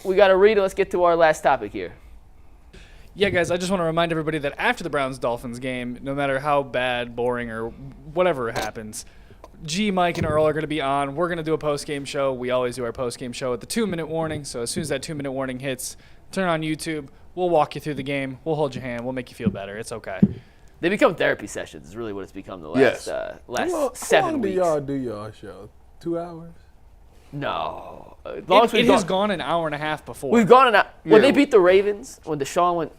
we got to read and let's get to our last topic here. Yeah, guys, I just want to remind everybody that after the Browns-Dolphins game, no matter how bad, boring, or whatever happens, G, Mike, and Earl are going to be on. We're going to do a post-game show. We always do our post-game show at the 2-minute warning. So as soon as that 2-minute warning hits, turn on YouTube. We'll walk you through the game. We'll hold your hand. We'll make you feel better. It's okay. They become therapy sessions is really what it's become the last 7 weeks. How long do y'all do y'all show? 2 hours? No. It has gone an hour and a half before. We've gone an hour. When they beat the Ravens, when Deshaun went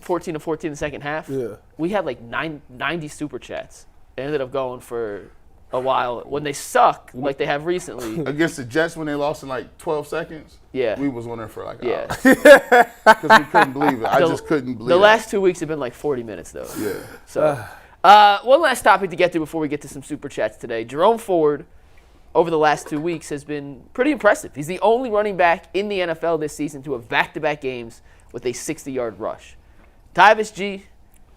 14-14 in the second half, we had like 90 super chats. It ended up going for a while. When they suck, like they have recently. Against the Jets when they lost in like 12 seconds? Yeah. We was on there for like an hour. Because we couldn't believe it. I just couldn't believe it. The last 2 weeks have been like 40 minutes, though. Yeah. So, one last topic to get to before we get to some super chats today. Jerome Ford, over the last 2 weeks, has been pretty impressive. He's the only running back in the NFL this season to have back-to-back games with a 60-yard rush. Tyvis G,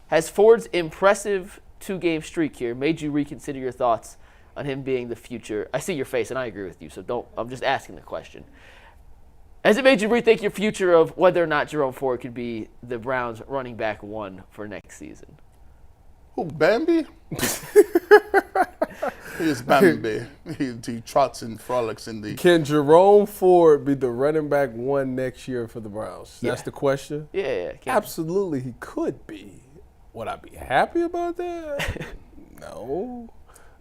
has Ford's impressive 2-game streak here made you reconsider your thoughts on him being the future? I see your face, and I agree with you, so I'm just asking the question. Has it made you rethink your future of whether or not Jerome Ford could be the Browns running back 1 for next season? Who, Bambi? He is Bambi. He trots and frolics in the. Can Jerome Ford be the running back 1 next year for the Browns? That's the question? Yeah. Absolutely, he could be. Would I be happy about that? No.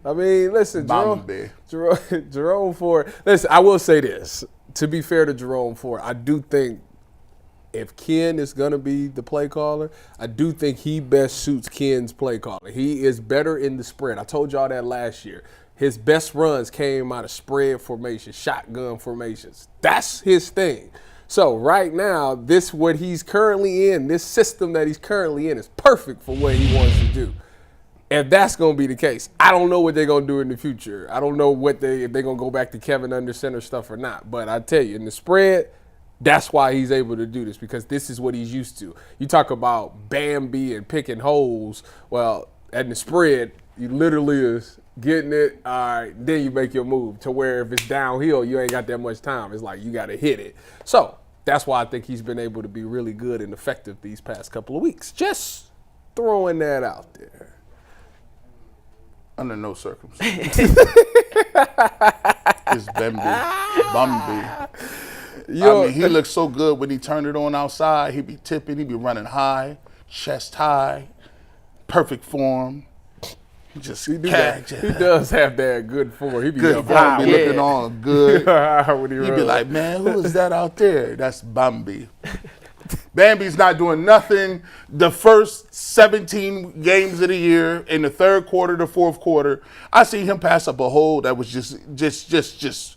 I mean, listen, Jerome Ford. Listen, I will say this. To be fair to Jerome Ford, I do think if Ken is going to be the play caller, I do think he best suits Ken's play caller. He is better in the spread. I told y'all that last year. His best runs came out of spread formation, shotgun formations. That's his thing. So right now, what he's currently in, this system that he's currently in is perfect for what he wants to do. If that's going to be the case, I don't know what they're going to do in the future. I don't know if they're going to go back to Kevin under center stuff or not. But I tell you, in the spread, that's why he's able to do this, because this is what he's used to. You talk about Bambi and picking holes. Well, at the spread, you literally is getting it, all right, then you make your move to where if it's downhill, you ain't got that much time. It's like you got to hit it. So that's why I think he's been able to be really good and effective these past couple of weeks. Just throwing that out there. Under no circumstances. It's Bambi. I mean, he looks so good when he turned it on outside. He be tipping. He be running high, chest high, perfect form. He does have that good form. He be good form. Be looking all good. He be like, man, who is that out there? That's Bambi. Bambi's not doing nothing. The first 17 games of the year, in the third quarter, the fourth quarter, I see him pass up a hole that was just.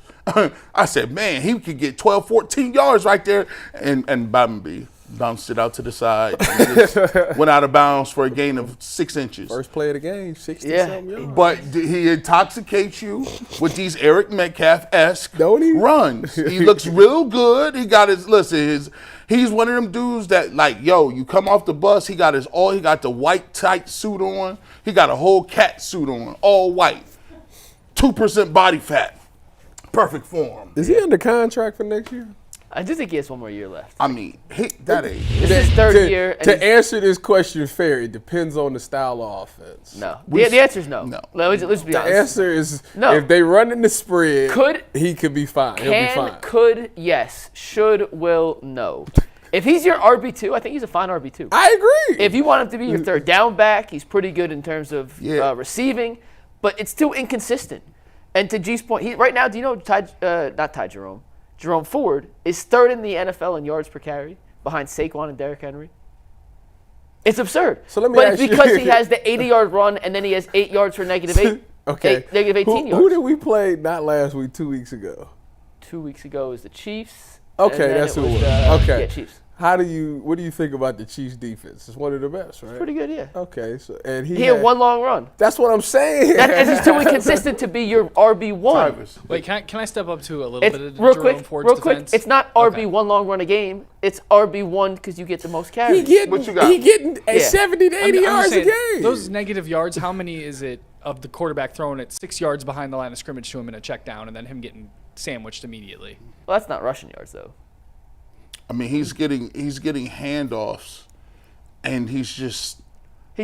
I said, man, he could get 12, 14 yards right there. And Bambi bounced it out to the side and just went out of bounds for a gain of 6 inches. First play of the game, 60-something yards. But he intoxicates you with these Eric Metcalf-esque runs. He looks real good. He got he's one of them dudes that, like, yo, you come off the bus, he got the white tight suit on. He got a whole cat suit on, all white. 2% body fat. Perfect form. Is he under contract for next year? I do think he has 1 more year left. I mean, that ain't. This is his third year. To answer this question fair, it depends on the style of offense. No. The answer is no. Let's be honest. The answer is no. If they run in the spread, he could be fine. He'll be fine. Could, yes. Should, will, no. If he's your RB2, I think he's a fine RB2. I agree. If you want him to be your third down back, he's pretty good in terms of receiving, but it's too inconsistent. And to G's point, right now, do you know Jerome Ford is third in the NFL in yards per carry behind Saquon and Derrick Henry? It's absurd. So let me but ask it's because he has the 80-yard run and then he has 8 yards for -8. Okay. Negative 18 yards. Who did we play not last week, 2 weeks ago? 2 weeks ago was the Chiefs. Okay, that's who it was. Okay. Yeah, Chiefs. What do you think about the Chiefs defense? It's one of the best, right? It's pretty good, yeah. Okay, so and he had 1 long run. That's what I'm saying. That's just too inconsistent to be your RB1. Wait, can I step up to a little bit of Jerome Ford's defense? Real quick, it's not RB1 long run a game. It's RB1 because you get the most carries. What you got? He getting 70 to 80 yards a game. Those negative yards, how many is it of the quarterback throwing it 6 yards behind the line of scrimmage to him in a check down and then him getting sandwiched immediately? Well, that's not rushing yards, though. I mean, he's getting handoffs, and he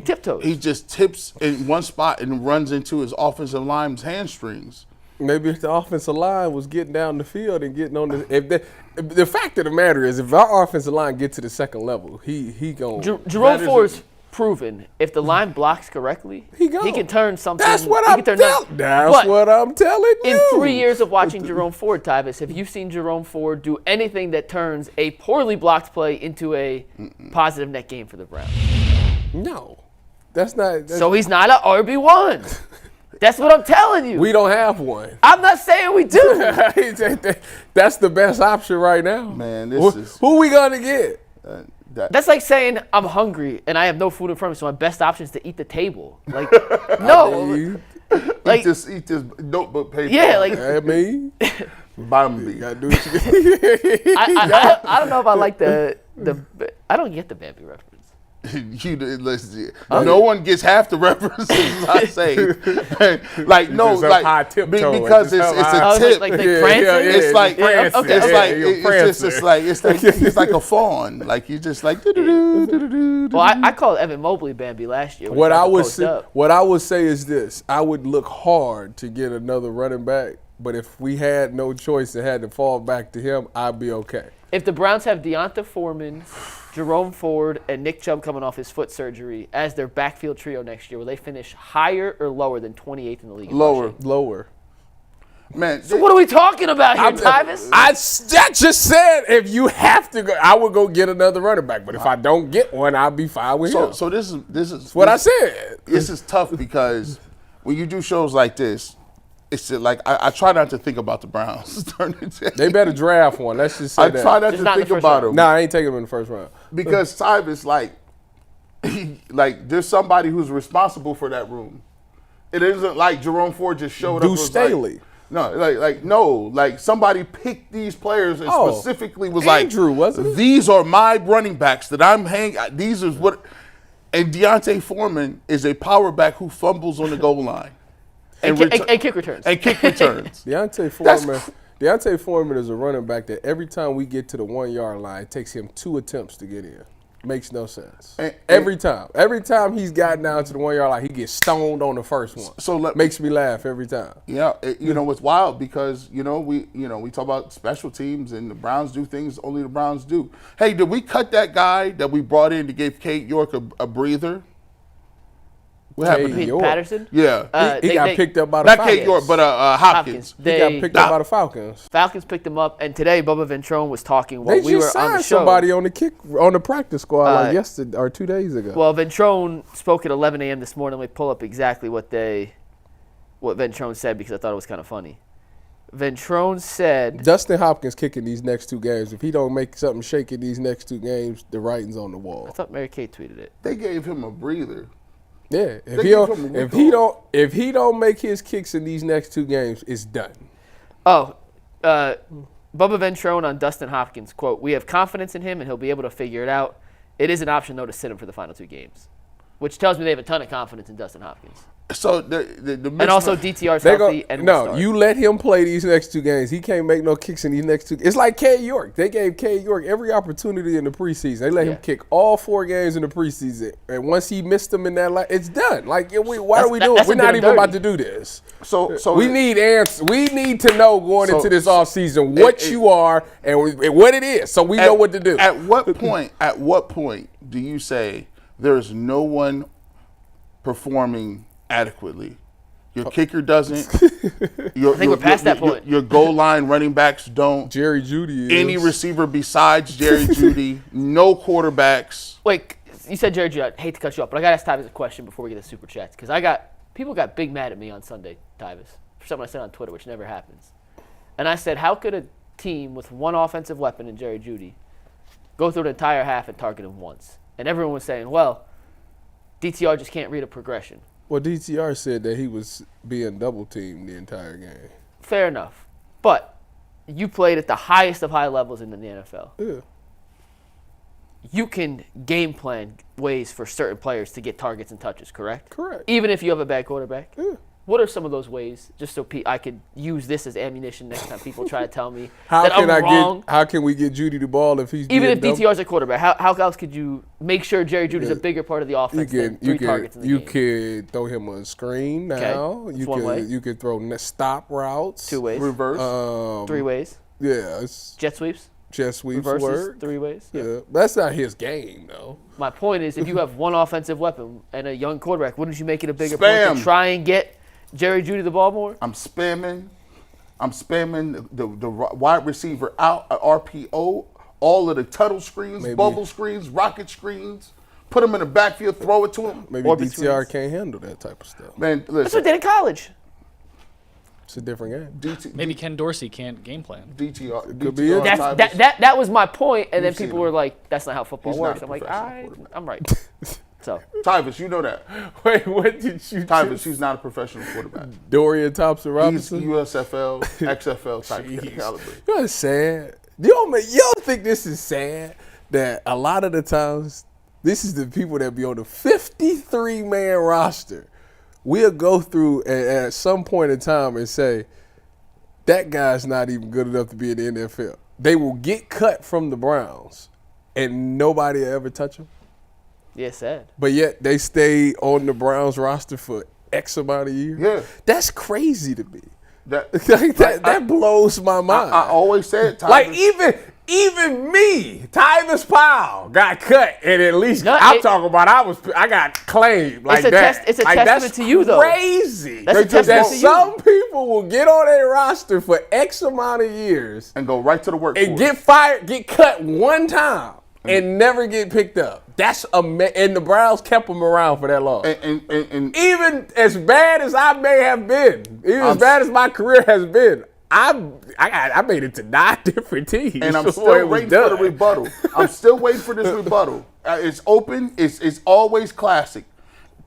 tiptoes. He just tips in one spot and runs into his offensive line's hamstrings. Maybe if the offensive line was getting down the field and getting on the fact of the matter is, if our offensive line get to the second level, he going. Jerome Ford's proven if the line blocks correctly, he can turn something. That's what I'm telling you. In 3 years of watching Jerome Ford, Tyvis, have you seen Jerome Ford do anything that turns a poorly blocked play into a positive net gain for the Browns? No, that's not. So he's not an RB1. That's what I'm telling you. We don't have one. I'm not saying we do. That's the best option right now. Man, who we gonna get? That's like saying I'm hungry and I have no food in front of me, so my best option is to eat the table. Like, no. Eat this notebook paper. Yeah, like. I mean, Bambi. Gotta do what you I don't know if I like the I don't get the Bambi reference. No one gets half the references I say. Like no, like because it's a tip. Like prancing. It's like a fawn. Like you just like. Well, I called Evan Mobley Bambi last year. What I would say is this: I would look hard to get another running back, but if we had no choice and had to fall back to him, I'd be okay. If the Browns have Deonta Foreman, Jerome Ford, and Nick Chubb coming off his foot surgery as their backfield trio next year, will they finish higher or lower than 28th in the league? Lower. Man, so what are we talking about here, Tyvis? I just said if you have to go, I would go get another running back. But if I don't get one, I'll be fine with him. So this is what I said. This is tough because when you do shows like this, it's like I try not to think about the Browns. They better draft one. Let's just say that. I try not to think about them. No, I ain't taking them in the first round. Because Tyvis, like there's somebody who's responsible for that room. It isn't like Jerome Ford just showed up. Staley. Like somebody picked these players and specifically was Andrew, wasn't it? These are my running backs that I'm hanging. These is what, and Deonta Foreman is a power back who fumbles on the goal line. And kick returns. Deonta Foreman is a running back that every time we get to the 1 yard line, it takes him 2 attempts to get in. Makes no sense. Every time he's gotten down to the 1 yard line, he gets stoned on the first one. Makes me laugh every time. Yeah, it's wild because we talk about special teams and the Browns do things only the Browns do. Hey, did we cut that guy that we brought in to give Kate York a breather? What happened? Patterson? Yeah. He got picked up by the Falcons. Not Kate York, but Hopkins. He got picked up by the Falcons. Falcons picked him up, and today Bubba Ventrone was talking while we we were on the show. Somebody on the practice squad yesterday or 2 days ago. Well, Ventrone spoke at 11 a.m. this morning. Let me pull up exactly what Ventrone said because I thought it was kind of funny. Ventrone said Dustin Hopkins kicking these next 2 games. If he don't make something shake in these next 2 games, the writing's on the wall. I thought Mary Kate tweeted it. They gave him a breather. Yeah, if he don't make his kicks in these next 2 games, it's done. Bubba Ventrone on Dustin Hopkins, quote, "We have confidence in him and he'll be able to figure it out. It is an option, though, to sit him for the final 2 games," which tells me they have a ton of confidence in Dustin Hopkins. So and also DTR's healthy and you let him play these next 2 games. He can't make no kicks in these next 2. It's like K. York. They gave K. York every opportunity in the preseason. They let him kick all 4 games in the preseason, and once he missed them in that, it's done. Like, why are we doing? We're not even about to do this. So we need answers. We need to know going into this offseason what you are and what it is, so we know what to do. At what point do you say there is no one performing adequately? Your kicker doesn't. I think we're past that point. Your goal line running backs don't. Jerry Jeudy is. Any receiver besides Jerry Jeudy. No quarterbacks. Wait, you said Jerry Jeudy. I hate to cut you off, but I got to ask Tyvis a question before we get to Super Chats because people got big mad at me on Sunday, Tyvis, for something I said on Twitter, which never happens. And I said, how could a team with one offensive weapon in Jerry Jeudy go through the entire half and target him once? And everyone was saying, well, DTR just can't read a progression. Well, DTR said that he was being double-teamed the entire game. Fair enough. But you played at the highest of high levels in the NFL. Yeah. You can game plan ways for certain players to get targets and touches, correct? Correct. Even if you have a bad quarterback? Yeah. What are some of those ways, just so I could use this as ammunition next time people try to tell me How that can I'm wrong? How can we get Judy the ball if he's Even if being DTR's a quarterback, how else could you make sure Jerry Judy's a bigger part of the offense than three targets in the game? You could throw him a screen now. That's one way. You could throw stop routes. 2 ways. Reverse. 3 ways. Yeah. Jet sweeps. Jet sweeps Reverses. work. 3 ways. Yeah. That's not his game, though. My point is, if you have one offensive weapon and a young quarterback, wouldn't you make it a bigger point to try and get Jerry Judy the ball more? I'm spamming the wide receiver out at RPO, all of the Tuttle screens, bubble screens, rocket screens. Put him in the backfield, throw it to him. Maybe DTR can't handle that type of stuff. Man, listen. That's what they did in college. It's a different game. Maybe Ken Dorsey can't game plan. DTR Could be it. That was my point, and then people were like, "That's not how football works." I'm like, I'm right. So Tyvis, you know that. Wait, what did you? Tyvis, he's not a professional quarterback. Dorian Thompson-Robinson. He's USFL, XFL type caliber. You know what's sad? You don't think this is sad that a lot of the times this is the people that be on the 53-man roster. We'll go through at some point in time and say, that guy's not even good enough to be in the NFL. They will get cut from the Browns, and nobody will ever touch him. Yeah, sad. But yet they stay on the Browns roster for X amount of years. Yeah. That's crazy to me. That blows my mind. I always said, Tyvis. Like even me, Tyvis Powell, got cut, and at least I'm talking about I got claimed like that. It's a testament to you, though. Crazy. That's a testament to you. Some people will get on a roster for X amount of years and go right to the workforce and get fired, get cut one time, and never get picked up. That's and the Browns kept him around for that long. And even as bad as I may have been, as bad as my career has been, I made it to 9 different teams. And I'm still waiting for the rebuttal. I'm still waiting for this rebuttal. It's open. It's always classic.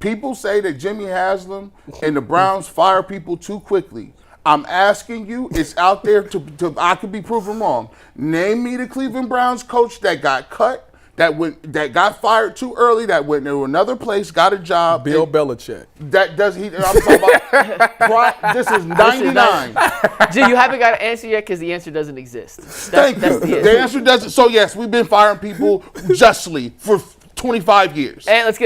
People say that Jimmy Haslam and the Browns fire people too quickly. I'm asking you, it's out there I could be proven wrong. Name me the Cleveland Browns coach that got cut, that got fired too early, that went to another place, got a job. Bill Belichick. I'm talking about, this is 99. G, you haven't got an answer yet because the answer doesn't exist. Thank you. The answer doesn't. So yes, we've been firing people justly for 25 years. And let's get